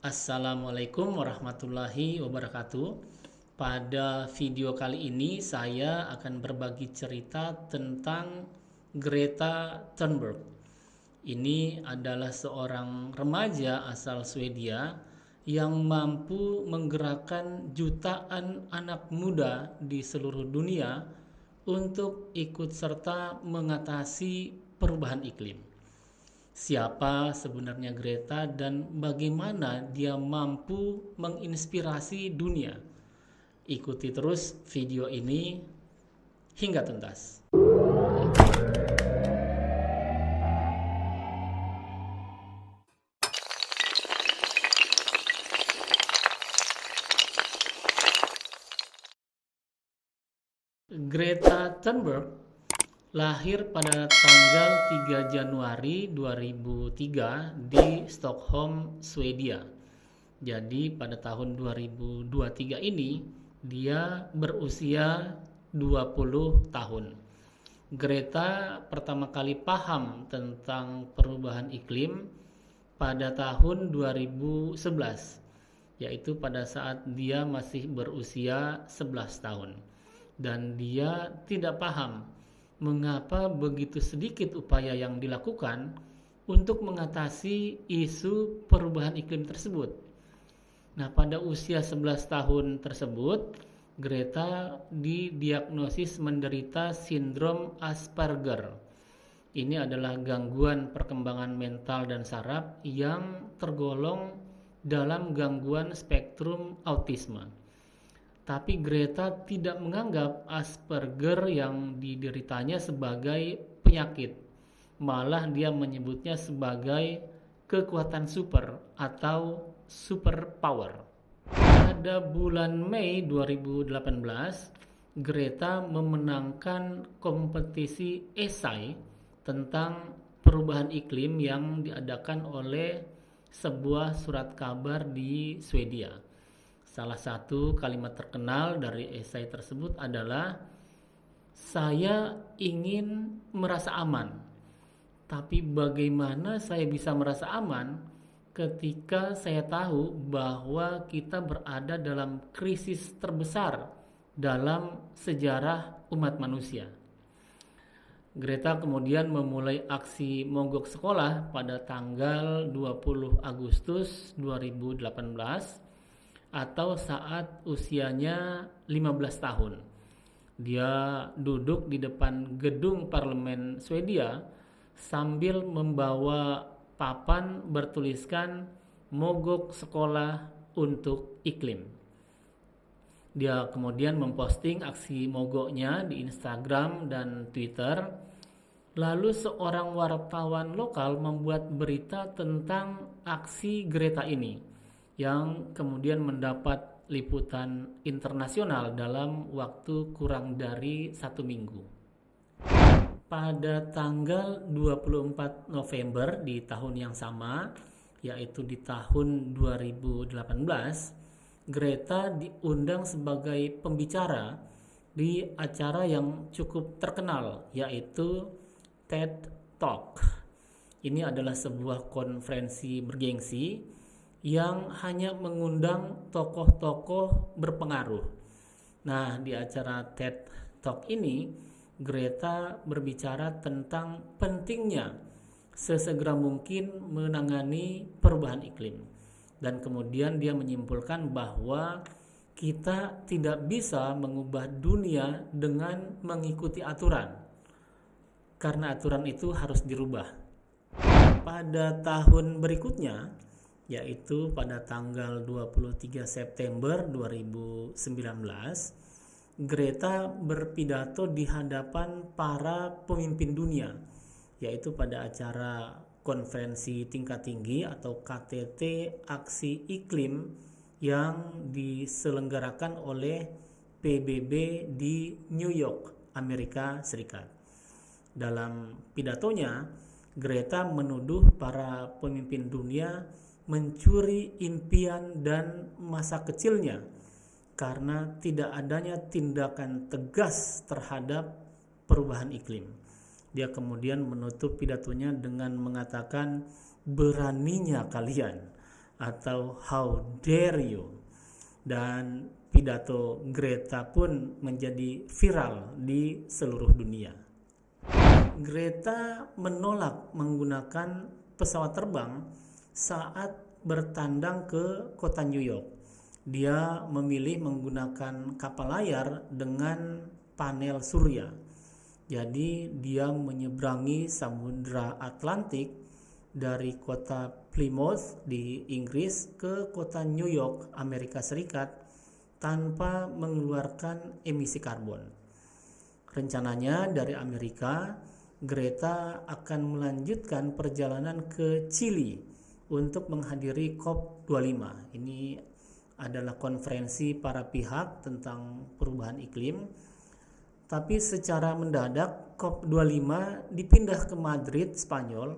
Assalamualaikum warahmatullahi wabarakatuh. Pada video kali ini saya akan berbagi cerita tentang Greta Thunberg. Ini adalah seorang remaja asal Swedia yang mampu menggerakkan jutaan anak muda di seluruh dunia untuk ikut serta mengatasi perubahan iklim. Siapa sebenarnya Greta dan bagaimana dia mampu menginspirasi dunia? Ikuti terus video ini hingga tuntas. Greta Thunberg lahir pada tanggal 3 Januari 2003 di Stockholm, Swedia. Jadi pada tahun 2023 ini dia berusia 20 tahun. Greta pertama kali paham tentang perubahan iklim pada tahun 2011, yaitu pada saat dia masih berusia 11 tahun. Dan dia tidak paham mengapa begitu sedikit upaya yang dilakukan untuk mengatasi isu perubahan iklim tersebut. Nah, pada usia 11 tahun tersebut, Greta didiagnosis menderita sindrom Asperger. Ini adalah gangguan perkembangan mental dan saraf yang tergolong dalam gangguan spektrum autisme. Tapi Greta tidak menganggap Asperger yang dideritanya sebagai penyakit. Malah dia menyebutnya sebagai kekuatan super atau superpower. Pada bulan Mei 2018, Greta memenangkan kompetisi esai tentang perubahan iklim yang diadakan oleh sebuah surat kabar di Swedia. Salah satu kalimat terkenal dari esai tersebut adalah, "Saya ingin merasa aman, tapi bagaimana saya bisa merasa aman ketika saya tahu bahwa kita berada dalam krisis terbesar dalam sejarah umat manusia." Greta kemudian memulai aksi mogok sekolah pada tanggal 20 Agustus 2018 atau saat usianya 15 tahun. Dia duduk di depan gedung parlemen Swedia sambil membawa papan bertuliskan mogok sekolah untuk iklim. Dia kemudian memposting aksi mogoknya di Instagram dan Twitter. Lalu seorang wartawan lokal membuat berita tentang aksi Greta ini yang kemudian mendapat liputan internasional dalam waktu kurang dari 1 minggu. Pada tanggal 24 November di tahun yang sama, yaitu di tahun 2018, Greta diundang sebagai pembicara di acara yang cukup terkenal, yaitu TED Talk. Ini adalah sebuah konferensi bergengsi yang hanya mengundang tokoh-tokoh berpengaruh. Nah, di acara TED Talk ini, Greta berbicara tentang pentingnya sesegera mungkin menangani perubahan iklim. Dan kemudian dia menyimpulkan bahwa kita tidak bisa mengubah dunia dengan mengikuti aturan, karena aturan itu harus dirubah. Pada tahun berikutnya, yaitu pada tanggal 23 September 2019, Greta berpidato di hadapan para pemimpin dunia, yaitu pada acara konferensi tingkat tinggi atau KTT Aksi Iklim yang diselenggarakan oleh PBB di New York, Amerika Serikat. Dalam pidatonya, Greta menuduh para pemimpin dunia mencuri impian dan masa kecilnya karena tidak adanya tindakan tegas terhadap perubahan iklim. Dia kemudian menutup pidatonya dengan mengatakan, "Beraninya kalian atau How Dare You. Dan pidato Greta pun menjadi viral di seluruh dunia. Greta menolak menggunakan pesawat terbang saat bertandang ke kota New York. Dia memilih menggunakan kapal layar dengan panel surya. Jadi dia menyeberangi Samudra Atlantik dari kota Plymouth di Inggris ke kota New York, Amerika Serikat tanpa mengeluarkan emisi karbon. Rencananya dari Amerika, Greta akan melanjutkan perjalanan ke Chili untuk menghadiri COP25. Ini adalah konferensi para pihak tentang perubahan iklim. Tapi secara mendadak COP25 dipindah ke Madrid, Spanyol,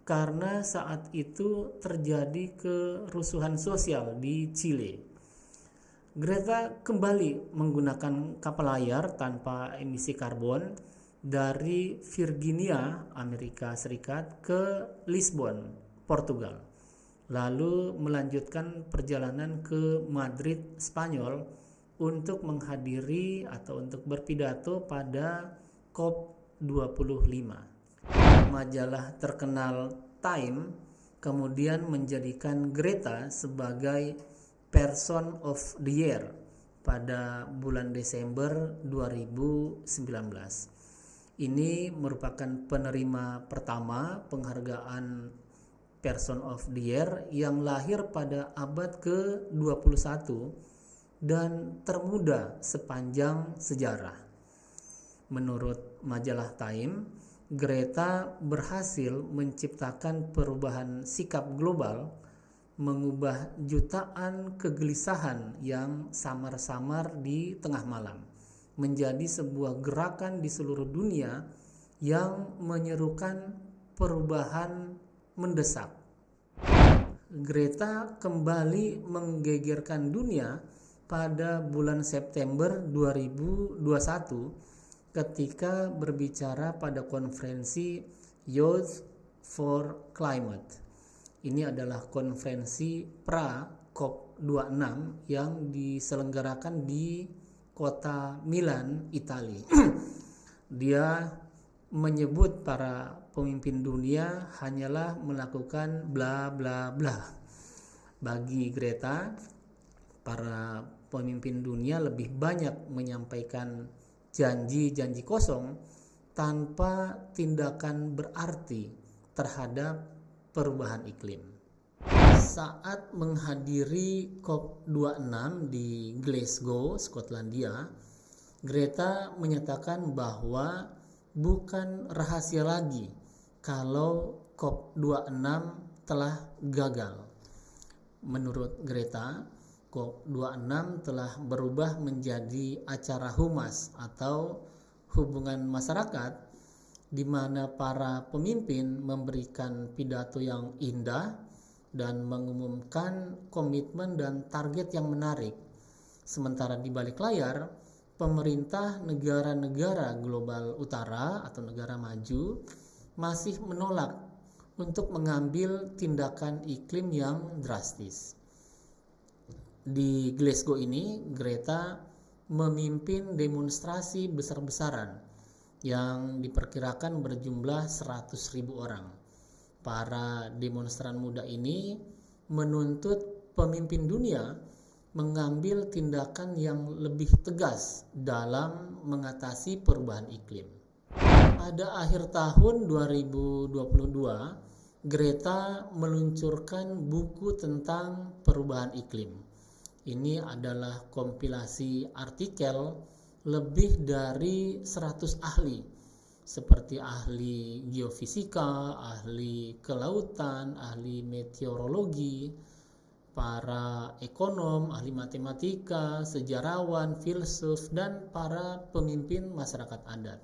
karena saat itu terjadi kerusuhan sosial di Chile. Greta kembali menggunakan kapal layar tanpa emisi karbon dari Virginia, Amerika Serikat ke Lisbon, Portugal. Lalu melanjutkan perjalanan ke Madrid, Spanyol untuk menghadiri atau untuk berpidato pada COP25. Majalah terkenal Time kemudian menjadikan Greta sebagai Person of the Year pada bulan Desember 2019. Ini merupakan penerima pertama penghargaan Person of the Year yang lahir pada abad ke-21 dan termuda sepanjang sejarah. Menurut majalah Time, Greta berhasil menciptakan perubahan sikap global, mengubah jutaan kegelisahan yang samar-samar di tengah malam menjadi sebuah gerakan di seluruh dunia yang menyerukan perubahan mendesak. Greta kembali menggegerkan dunia pada bulan September 2021 ketika berbicara pada konferensi Youth for Climate. Ini adalah konferensi pra-COP26 yang diselenggarakan di kota Milan, Italia. Dia menyebut para pemimpin dunia hanyalah melakukan bla bla bla. Bagi Greta, para pemimpin dunia lebih banyak menyampaikan janji-janji kosong tanpa tindakan berarti terhadap perubahan iklim. Saat menghadiri COP26 di Glasgow, Skotlandia, Greta menyatakan bahwa bukan rahasia lagi kalau COP26 telah gagal. Menurut Greta, COP26 telah berubah menjadi acara humas atau hubungan masyarakat di mana para pemimpin memberikan pidato yang indah dan mengumumkan komitmen dan target yang menarik. Sementara di balik layar, pemerintah negara-negara global utara atau negara maju masih menolak untuk mengambil tindakan iklim yang drastis. Di Glasgow ini, Greta memimpin demonstrasi besar-besaran yang diperkirakan berjumlah 100.000 orang. Para demonstran muda ini menuntut pemimpin dunia mengambil tindakan yang lebih tegas dalam mengatasi perubahan iklim. Pada akhir tahun 2022, Greta meluncurkan buku tentang perubahan iklim. Ini adalah kompilasi artikel lebih dari 100 ahli, seperti ahli geofisika, ahli kelautan, ahli meteorologi, para ekonom, ahli matematika, sejarawan, filsuf, dan para pemimpin masyarakat adat.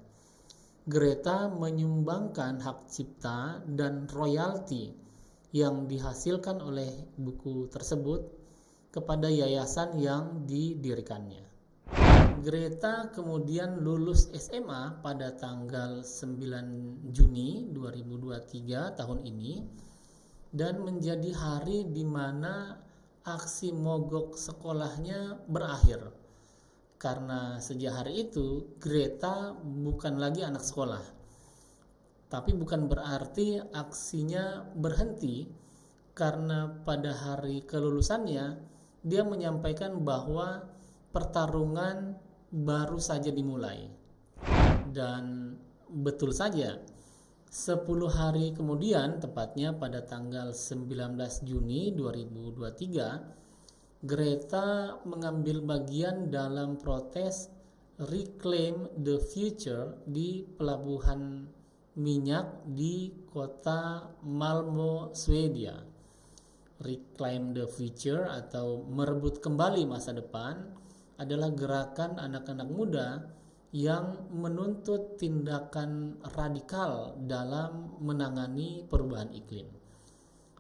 Greta menyumbangkan hak cipta dan royalti yang dihasilkan oleh buku tersebut kepada yayasan yang didirikannya. Greta kemudian lulus SMA pada tanggal 9 Juni 2023 tahun ini dan menjadi hari di mana aksi mogok sekolahnya berakhir. Karena sejak hari itu Greta bukan lagi anak sekolah. Tapi bukan berarti aksinya berhenti, karena pada hari kelulusannya dia menyampaikan bahwa pertarungan baru saja dimulai. Dan betul saja, 10 hari kemudian, tepatnya pada tanggal 19 Juni 2023, Greta mengambil bagian dalam protes Reclaim the Future di pelabuhan minyak di kota Malmö, Swedia. Reclaim the Future atau merebut kembali masa depan adalah gerakan anak-anak muda yang menuntut tindakan radikal dalam menangani perubahan iklim.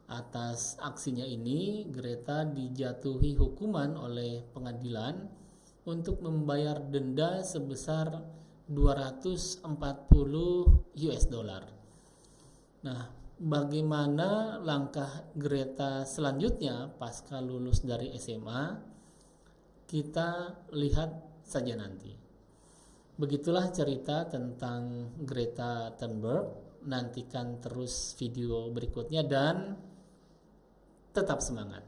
Atas aksinya ini, Greta dijatuhi hukuman oleh pengadilan untuk membayar denda sebesar 240 US dollar. Nah, bagaimana langkah Greta selanjutnya pasca lulus dari SMA? Kita lihat saja nanti. Begitulah cerita tentang Greta Thunberg. Nantikan terus video berikutnya dan tetap semangat.